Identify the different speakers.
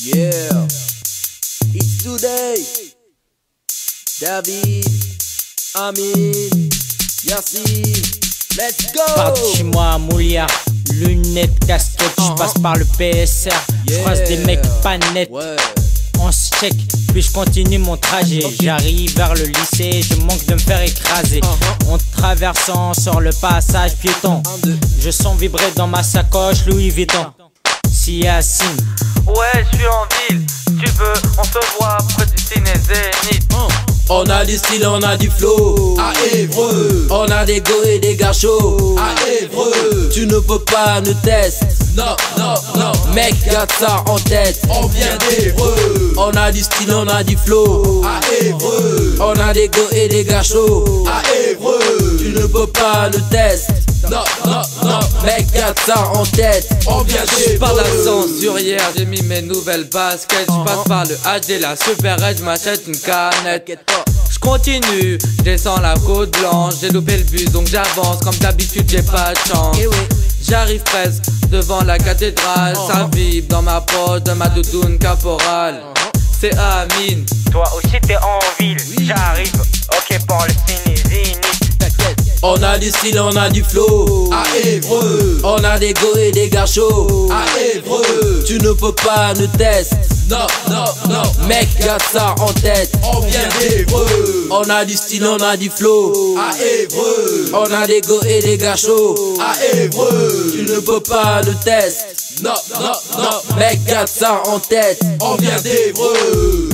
Speaker 1: Yeah, it's today. David, Amin, Yassine, let's go.
Speaker 2: Pars de chez moi à Mouliard, lunettes, casquette, j'passe par le PSR, j'croise des mecs pas nets. On se check, puis je continue mon trajet. J'arrive vers le lycée, je manque de me faire écraser. En traversant sur le passage piéton, je sens vibrer dans ma sacoche Louis Vuitton. Si Yassine,
Speaker 3: ouais, je suis en ville, tu veux, on se voit près du ciné Zénith.
Speaker 1: On a du style, on a du flow, à Évreux. On a des go et des gars chauds, à Évreux. Tu ne peux pas nous tester, non, non, non. Mec, garde ça en tête, on vient d'Évreux. On a du style, on a du flow, à Évreux. On a des go et des gars chauds, à Évreux. Tu ne peux pas nous tester, non, non, non. Mec, garde ça en tête, on vient d'Évreux.
Speaker 3: Par la censurière, j'ai mis mes nouvelles baskets. J'passe par le HD, la Super Red, j'm'achète une canette. J'continue, descends la côte blanche. J'ai loupé le bus donc j'avance. Comme d'habitude j'ai pas de chance. J'arrive presque devant la cathédrale. Ça vibre dans ma poche de ma doudoune caporale. C'est Amine.
Speaker 4: Toi aussi t'es en ville, j'arrive, ok pour le ciné Zénith.
Speaker 1: On a du style, on a du flow, à Évreux. On a des go et des gars chauds, à Évreux. Tu ne peux pas nous tester, non, non, non. Mec, garde ça en tête, on vient d'Évreux. On a du style, on a du flow, à Évreux. On a des go et des gars chauds, à Évreux. Tu ne peux pas nous tester, non, non, non. Mec, garde ça en tête, on vient d'Évreux.